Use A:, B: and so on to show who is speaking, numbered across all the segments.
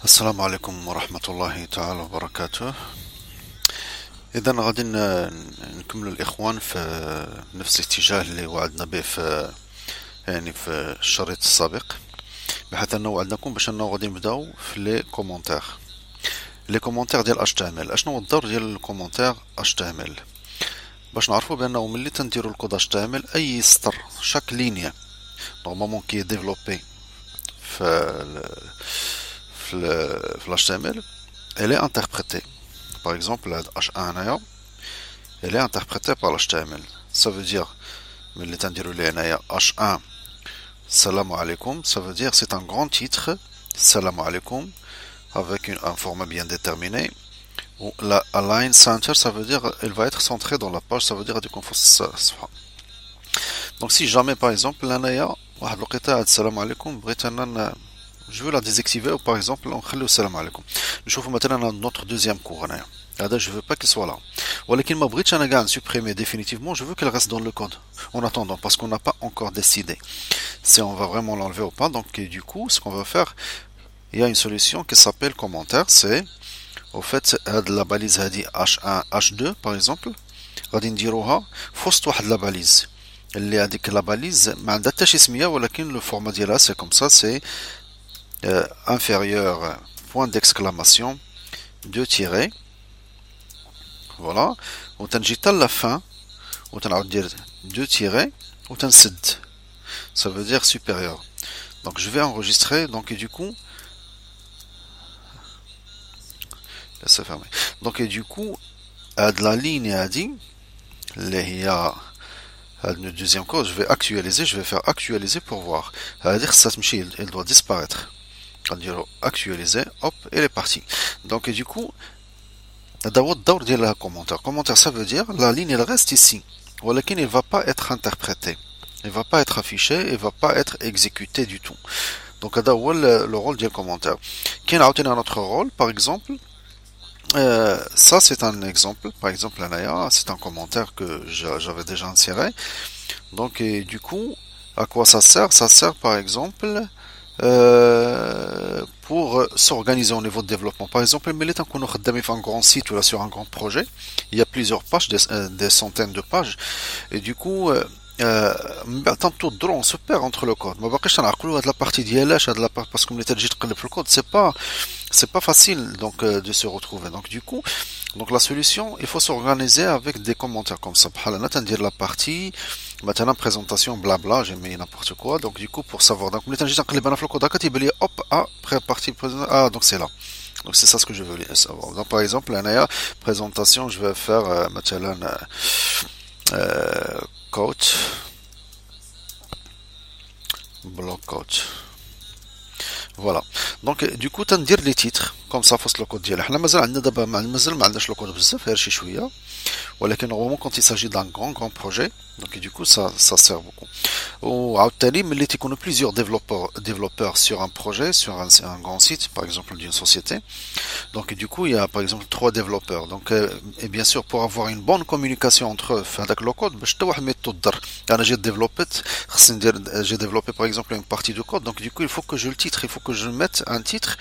A: السلام عليكم ورحمة الله تعالى وبركاته. إذا غادي نكمل الإخوان في نفس الاتجاه اللي وعدنا به في في الشريط السابق، بحيث أنه وعدناكم باش أنه غادي نبداو في لي كومونتير ديال HTML. أشنو هو الدور ديال الكومونتير HTML؟ باش نعرفوا بأنه ملي تنديروا الكود HTML أي سطر شاك لينيا نورمالمون كي ديفلوبي في في HTML elle est interprétée. Par exemple, la H1 elle est interprétée par l'HTML. Ça veut dire, H1 Salam alaikum, ça veut dire c'est un grand titre, Salam alaikum, avec un format bien déterminé. La align center, ça veut dire elle va être centrée dans la page, ça veut dire du confort. Donc si jamais par exemple l'anaya Salam alaikum, je veux la désactiver ou par exemple on خلي السلام عليكم. نشوفوا مثلا notre deuxième cours هنايا. هذا je veux pas qu'il soit là. ولكن ما بغيتش انا كاع supprimer définitivement, je veux qu'elle reste dans le code. En attendant, parce qu'on n'a pas encore décidé si on va vraiment l'enlever ou pas. Donc du coup, ce qu'on va faire, il y a une solution qui s'appelle commentaire, c'est au fait la balise هذه H1 H2 par exemple غادي نديروها في وسط واحد لا باليز اللي هذيك لا باليز ما عندها حتى شي سميه, ولكن لو فورما ديالها سي كوم سا, سي inférieur, point d'exclamation, deux tirets, voilà, ou تنجي à la fin, ou تنعاود dire deux tirets, ou تنسد, ça veut dire supérieur. Donc je vais enregistrer, donc et du coup, laissez fermer. Donc et du coup, de la ligne هذه اللي هي le deuxième code, je vais actualiser, je vais faire actualiser pour voir. C'est-à-dire que ça elle doit disparaître. On va actualiser, hop, elle est partie. Donc, et du coup, d'abord, dire le commentaire. Commentaire, ça veut dire, la ligne, elle reste ici. ولكن elle ne va pas être interprétée. Elle ne va pas être affichée, elle ne va pas être exécutée du tout. Donc, d'abord, le rôle du commentaire. Qui a un autre rôle, par exemple, ça, c'est un exemple. Par exemple, c'est un commentaire que j'avais déjà inséré. Donc, et du coup, à quoi ça sert? Ça sert, par exemple, pour s'organiser au niveau de développement. Par exemple, quand on fait un grand site ou sur un grand projet, il y a plusieurs pages, des centaines de pages, et du coup, tantôt on se perd entre le code. ما باقيش نعقلوا هاد la partie ديالاش هاد la part, parce que ملي تجي تقلب في الكود, c'est pas facile donc de se retrouver. Donc du coup, donc la solution, il faut s'organiser avec des commentaires comme ça. بحال انا تندير la partie مثلا présentation blabla, j'ai mis n'importe quoi. Donc du coup, pour savoir, donc ملي تنجي تنقلب انا في الكود هكا تيبان لي hop partie donc c'est là. Donc c'est ça ce que je veux savoir. Donc par exemple, là, présentation, je vais faire مثلا coach block coach. Voilà. Donc du coup تندير les titres comme ça فوسط الكود ديالها. حنا مازال عندنا دابا مازال ما عندناش الكود بزاف, غير شي شويه, ولكن normalement quand il s'agit d'un grand projet, donc du coup ça sert beaucoup. وعاوتاني ملي تيكونوا plusieurs développeurs sur un projet, sur un grand site par exemple d'une société, donc du coup il y a par exemple 3 développeurs, donc et bien sûr pour avoir une bonne communication entre eux في هذاك الكود باش حتى واحد ما يتضر. انا j'ai développé par exemple une partie de code, donc du coup il faut que je le titre, il faut que je mette un titre,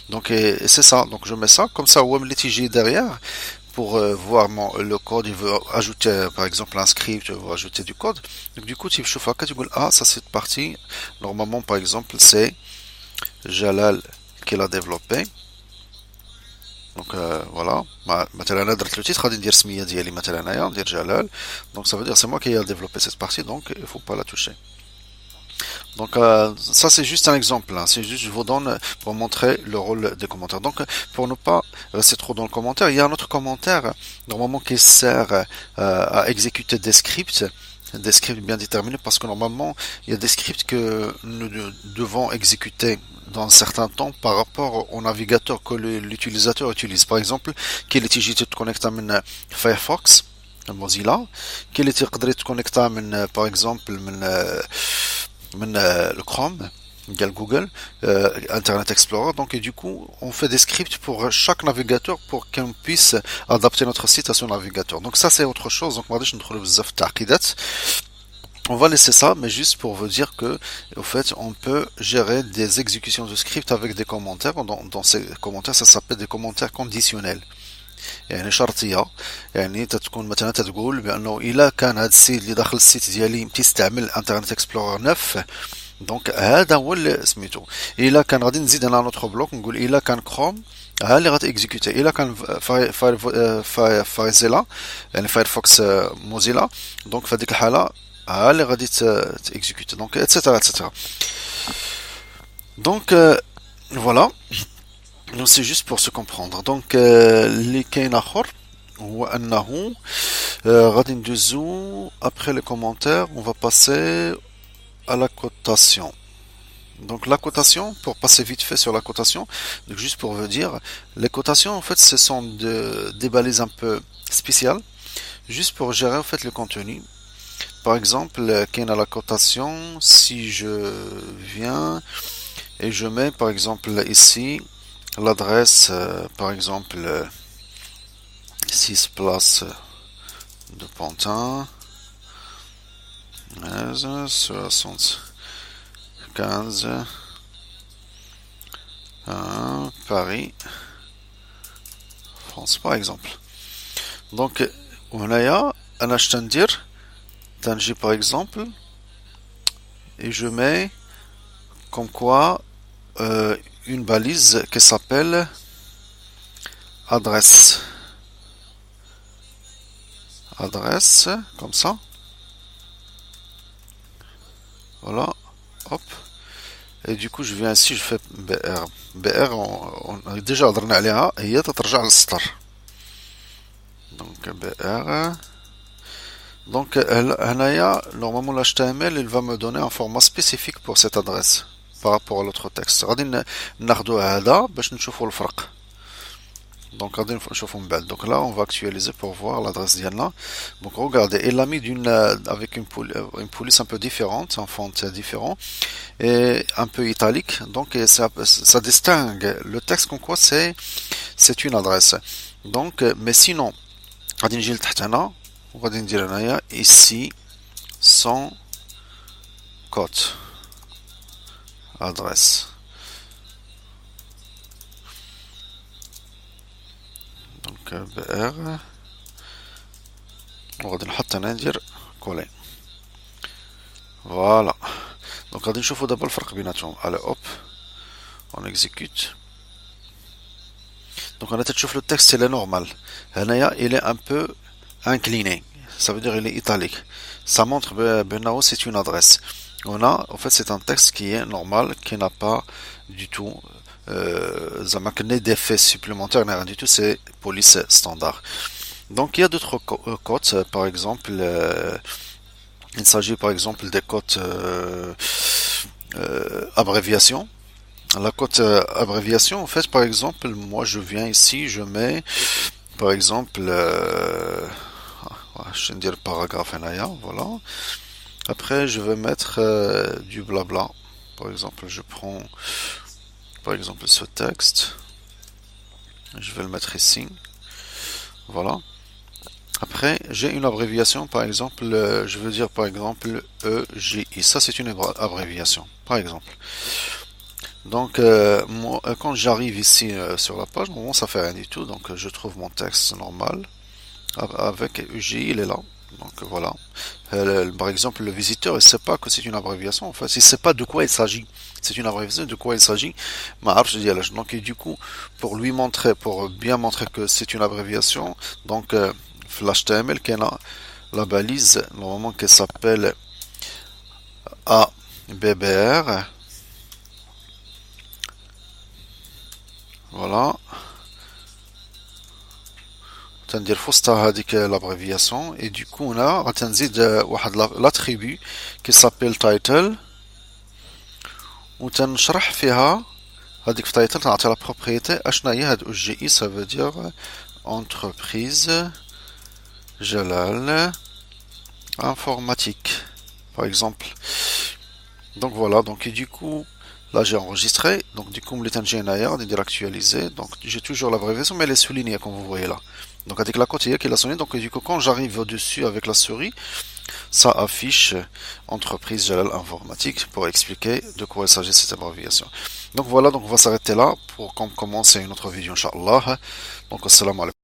A: donc et c'est ça, donc je mets ça comme ça ou ملي تيجي derrière pour voir le code, il veut ajouter par exemple un script, il veut ajouter du code. Donc du coup, tu dis ah ça c'est parti. Normalement par exemple c'est Jalal qui l'a développé. Donc voilà. مثلا انا درت le titre غادي ندير سميه ديالي مثلا انايا ندير جلال. Donc ça veut dire c'est moi qui ai développé cette partie, donc il faut pas la toucher. Donc ça c'est juste un exemple, hein. C'est juste je vous donne pour montrer le rôle des commentaires. Donc pour ne pas rester trop dans le commentaire, il y a un autre commentaire normalement qui sert à exécuter des scripts bien déterminés, parce que normalement il y a des scripts que nous devons exécuter dans un certain temps par rapport au navigateur que l'utilisateur utilise. Par exemple, qu'il utilise de connecter à Firefox, Mozilla, qu'il utilise de connecter à par exemple le Chrome, Google, Internet Explorer. Donc et du coup on fait des scripts pour chaque navigateur pour qu'on puisse adapter notre site à son navigateur. Donc ça c'est autre chose. Donc ما غاديش ندخل بزاف في التعقيدات. On va laisser ça, mais juste pour vous dire que, au fait, on peut gérer des exécutions de script avec des commentaires. Dans ces commentaires, ça s'appelle des commentaires conditionnels. يعني شرطيه يعني تتكون مثلا تتقول بانه الا كان هذا السيت اللي داخل السيت ديالي تيستعمل انترنت اكسبلورر 9 دونك هذا هو اللي سميتو الا كان غادي نزيد انا نوتخ بلوك نقول الا كان كروم ها اللي غادي اكزيكوتي الا كان فايزيلا يعني فايرفوكس موزيلا دونك في هذيك الحاله ها اللي غادي تاكزيكوتي دونك اتسيتيرا اتسيتيرا دونك فوالا. Non, c'est juste pour se comprendre. Donc, اللي كاين اخر هو انه غادي ندوزو après les commentaires, on va passer à la cotation. Donc la cotation, pour passer vite fait sur la cotation, donc juste pour vous dire, les cotations en fait ce sont des balises un peu spéciales, juste pour gérer en fait le contenu. Par exemple, qu'il y a la cotation, si je viens et je mets par exemple ici l'adresse, par exemple 6 place de Pantin, 75 Paris, France par exemple. Donc, هنايا أنا اش تندير تنجي par exemple et je mets comme quoi une balise qui s'appelle adresse. Adresse, comme ça. Voilà, hop. Et du coup, je viens ici, je fais BR. BR, on a déjà هضرنا عليها هي تترجع للسطر. Donc BR. Donc هنايا normalement l'HTML il va me donner un format spécifique pour cette adresse par rapport à l'autre texte. غادي ناخدو هذا باش نشوفوا الفرق. Donc غادي نشوفوا من بعد. Donc là on va actualiser pour voir l'adresse ديالنا. Donc regardez, il l'a mis avec une police un peu différente, un font différent et un peu italique. Donc ça distingue le texte comme quoi c'est une adresse. Donc mais sinon غادي نجي لتحت هنا وغادي ندير هنايا ici sans code adresse. Donc BR وغادي نحط هنا ندير كولي. فوالا. دونك غادي نشوفو دابا الفرق بيناتهم. الي اوب اون اكزيكوت. دونك هنا تتشوف لو تكست il est normal. هنايا il est un peu incliné. Ça veut dire il est italique. Ça montre بأنه c'est une adresse. On a, en fait, c'est un texte qui est normal, qui n'a pas du tout d'effets supplémentaires, rien du tout, c'est police standard. Donc il y a d'autres codes, par exemple, il s'agit par exemple des codes abréviation. La code abréviation, en fait, par exemple, moi je viens ici, je mets par exemple, je vais dire paragraphe voilà. Après, je vais mettre du blabla. Par exemple, je prends par exemple ce texte. Je vais le mettre ici. Voilà. Après, j'ai une abréviation. Par exemple, je veux dire par exemple EGI. Ça, c'est une abréviation. Par exemple. Donc, moi, quand j'arrive ici sur la page, bon, ça fait rien du tout. Donc, je trouve mon texte normal. Avec EGI, il est là. Donc voilà. Par exemple, le visiteur, il ne sait pas que c'est une abréviation. En fait, il ne sait pas de quoi il s'agit. C'est une abréviation de quoi il s'agit. Donc, et du coup, pour lui montrer, pour bien montrer que c'est une abréviation, donc, l'HTML, qui a la balise, normalement, qui s'appelle ABBR. Voilà. تندير في وسطها هذيك l'abréviation et du coup هنا غتنزيد واحد l'attribut qui s'appelle title وتنشرح فيها هذيك في title تنعطي la propriété اشنا هي هاد OGI ça veut dire entreprise Jalal informatique par exemple. Donc voilà, donc et du coup Là, j'ai enregistré. Donc, du coup, on dit actualiser. Donc, j'ai toujours l'abréviation, mais elle est soulignée, comme vous voyez là. Donc, avec la côte, il y a qui l'a souligné. Donc, du coup, quand j'arrive au-dessus avec la souris, ça affiche entreprise Jalal Informatique pour expliquer de quoi il s'agit cette abréviation. Donc, voilà. Donc, on va s'arrêter là pour commencer une autre vidéo, Inch'Allah. Donc, assalamu alaikum.